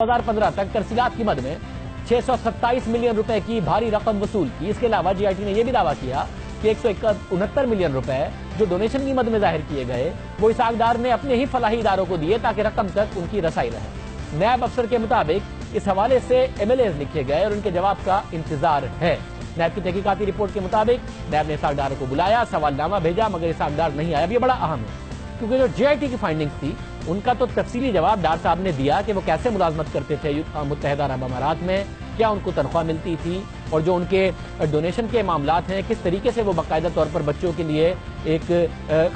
2015 तक तरसीलात की मद में 627 मिलियन रुपए की भारी रकम वसूल की। इसके अलावा जीआईटी ने यह भी दावा किया कि 169 मिलियन रुपए जो डोनेशन की मद में जाहिर किए गए वो इसहाक डार ने अपने ही फलाही इदारों को दिए ताकि रकम तक उनकी रसाई रहे। नैब अफसर के मुताबिक इस हवाले से एमएलएज लिखे गए और उनके जवाब का इंतजार है। नैब की तहकीकाती रिपोर्ट के मुताबिक नैब ने इसहाक डार को बुलाया, सवालनामा भेजा, मगर इसहाक डार नहीं आया। अब ये बड़ा अहम है क्योंकि जो जीआईटी की फाइंडिंग्स थी उनका तो तफसीली जवाब डार साहब ने दिया कि वो कैसे मुलाजमत करते थे मुत्तहदा अरब अमारात में, क्या उनको तनख्वाह मिलती थी और जो उनके डोनेशन के मामलात हैं किस तरीके से वो बाकायदा तौर पर बच्चों के लिए एक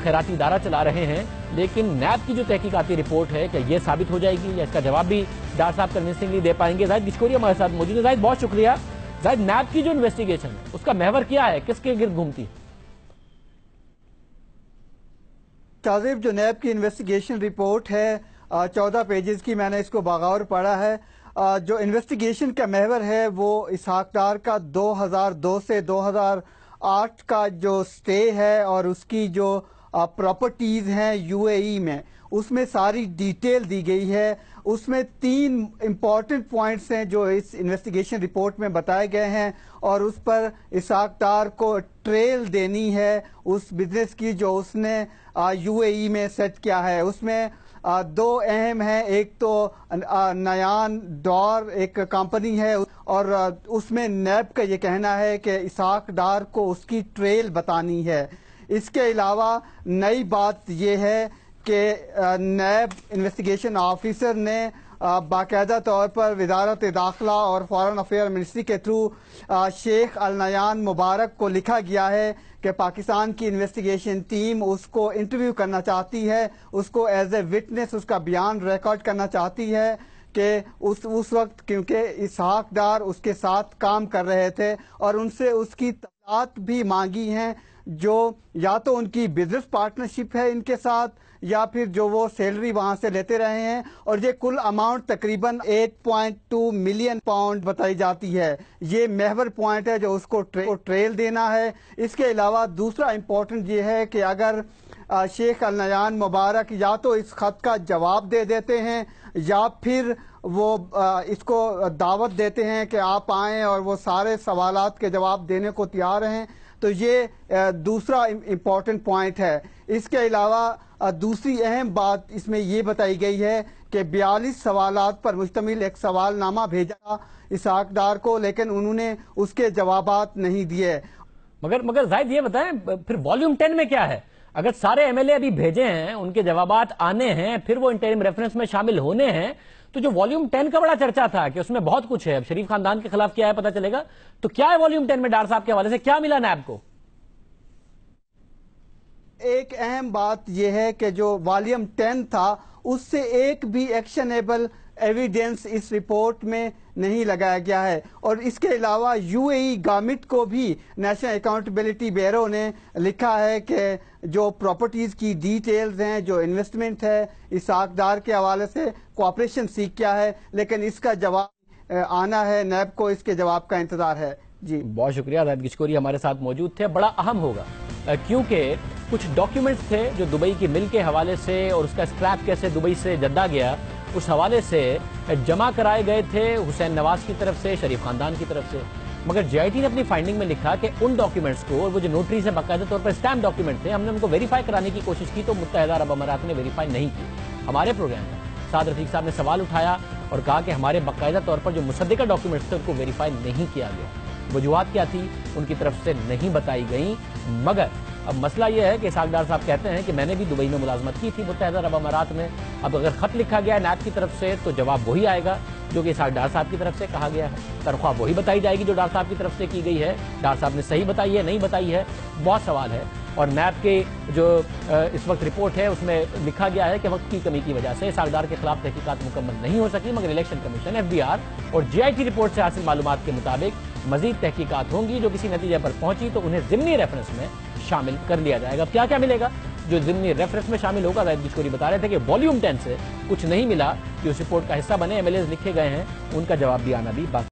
खैराती इदारा चला रहे हैं। लेकिन नैब की जो तहकीकाती रिपोर्ट है कि ये साबित हो जाएगी या इसका जवाब भी डार साहब कन्विंसिंगली दे पाएंगे। जाहिद गिचकोरी हमारे साथ मौजूद है। जाहिद बहुत शुक्रिया। जाहिद, नैब की जो इन्वेस्टिगेशन है उसका महवर क्या है, किसके गिर्द घूमती है? काजिब, जो नैब की इन्वेस्टिगेशन रिपोर्ट है 14 पेजेस की, मैंने इसको बागौर पढ़ा है। जो इन्वेस्टिगेशन का महवर है वो इसहाक डार का 2002 से 2008 का जो स्टे है और उसकी जो प्रॉपर्टीज हैं यूएई में, उसमें सारी डिटेल दी गई है। उसमें 3 इम्पॉर्टेंट पॉइंट्स हैं जो इस इन्वेस्टिगेशन रिपोर्ट में बताए गए हैं और उस पर इसहाक डार को ट्रेल देनी है उस बिजनेस की जो उसने यूएई में सेट किया है। उसमें 2 अहम हैं, एक तो नयान डॉर एक कंपनी है और उसमें नैब का ये कहना है कि इसहाक डार को उसकी ट्रेल बतानी है। इसके अलावा नई बात यह है कि नैब इन्वेस्टिगेशन ऑफिसर ने बाकायदा तौर पर वजारत दाखिला और फॉरेन अफेयर मिनिस्ट्री के थ्रू शेख अल नयान मुबारक को लिखा गया है कि पाकिस्तान की इन्वेस्टिगेशन टीम उसको इंटरव्यू करना चाहती है, उसको एज ए विटनेस उसका बयान रिकॉर्ड करना चाहती है कि उस वक्त क्योंकि इसहाक डार उसके साथ काम कर रहे थे और उनसे उसकी तफसीलात भी मांगी हैं, जो या तो उनकी बिजनेस पार्टनरशिप है इनके साथ या फिर जो वो सैलरी वहां से लेते रहे हैं। और ये कुल अमाउंट तकरीबन 8.2 मिलियन पाउंड बताई जाती है। ये महवर पॉइंट है जो उसको ट्रेल देना है। इसके अलावा दूसरा इम्पोर्टेंट ये है कि अगर शेख अल नयान मुबारक या तो इस खत का जवाब दे देते हैं या फिर वो इसको दावत देते हैं कि आप आएँ और वो सारे सवालात के जवाब देने को तैयार हैं, तो ये दूसरा इम्पॉर्टेंट पॉइंट है। इसके अलावा दूसरी अहम बात इसमें ये बताई गई है कि 42 सवालात पर मुश्तमिल एक सवालनामा भेजा इसहाक डार को, लेकिन उन्होंने उसके जवाबात नहीं दिए। मगर जाहिद ये बताएं फिर वॉल्यूम 10 में क्या है? अगर सारे एमएलए अभी भेजे हैं, उनके जवाबात आने हैं, फिर वो इंटरिम रेफरेंस में शामिल होने हैं, तो जो वॉल्यूम 10 का बड़ा चर्चा था कि उसमें बहुत कुछ है, अब शरीफ खानदान के खिलाफ क्या है पता चलेगा, तो क्या है वॉल्यूम 10 में? डार साहब के हवाले से क्या मिला नैब को? एक अहम बात यह है कि जो वॉल्यूम 10 था उससे एक भी एक्शनेबल एविडेंस इस रिपोर्ट में नहीं लगाया गया है। और इसके अलावा यूएई गवर्नमेंट को भी नेशनल अकाउंटेबिलिटी ब्यूरो ने लिखा है कि जो प्रॉपर्टीज की डिटेल्स हैं, जो इन्वेस्टमेंट है, इसहाक डार के हवाले से कोऑपरेशन सीख किया है, लेकिन इसका जवाब आना है। नैब को इसके जवाब का इंतजार है। जी बहुत शुक्रिया। जाहिद गिचकोरी हमारे साथ मौजूद थे। बड़ा अहम होगा क्योंकि कुछ डॉक्यूमेंट्स थे जो दुबई की मिल के हवाले से और उसका स्क्रैप कैसे दुबई से जद्दा गया उस हवाले से जमा कराए गए थे हुसैन नवाज की तरफ से, शरीफ खानदान की तरफ से। मगर जीआईटी ने अपनी फाइंडिंग में लिखा कि उन डॉक्यूमेंट्स को, और वो जो नोटरी से बाकायदा तौर पर स्टैम्प डॉक्यूमेंट थे, हमने उनको वेरीफाई कराने की कोशिश की तो मुत्तहदा अरब अमारात ने वेरीफाई नहीं की। हमारे प्रोग्राम में साद रफीक साहब ने सवाल उठाया और कहा कि हमारे बाकायदा तौर पर जो मुसद्दिका डॉक्यूमेंट्स थे उनको वेरीफाई नहीं किया गया। वजूहात क्या थी उनकी तरफ से नहीं बताई गई। मगर अब मसला यह है कि इसहाक डार साहब कहते हैं कि मैंने भी दुबई में मुलाजमत की थी मुत्तहदा अरब अमारात में। अब अगर खत लिखा गया है नैब की तरफ से तो जवाब वही आएगा जो कि इसहाक डार साहब की तरफ से कहा गया है। तनख्वाह वही बताई जाएगी जो डार साहब की तरफ से की गई है। डार साहब ने सही बताई है, नहीं बताई है, बहुत सवाल है। और नैब के जो इस वक्त रिपोर्ट है उसमें लिखा गया है कि वक्त की कमी की वजह से इसहाक डार के खिलाफ तहकीकात मुकम्मल नहीं हो सकी, मगर इलेक्शन कमीशन, एफबीआर और जीआईटी रिपोर्ट से हासिल मालूमात के मुताबिक मजीद तहकीकात होंगी। जो किसी नतीजे पर पहुंची तो उन्हें ज़िम्नी रेफरेंस में शामिल कर लिया जाएगा। क्या क्या मिलेगा जो ज़िम्नी रेफरेंस में शामिल होगा? जाहिद गिचकोरी बता रहे थे कि वॉल्यूम 10 से कुछ नहीं मिला कि उस रिपोर्ट का हिस्सा बने, एमएलएज लिखे गए हैं, उनका जवाब भी आना भी बाकी।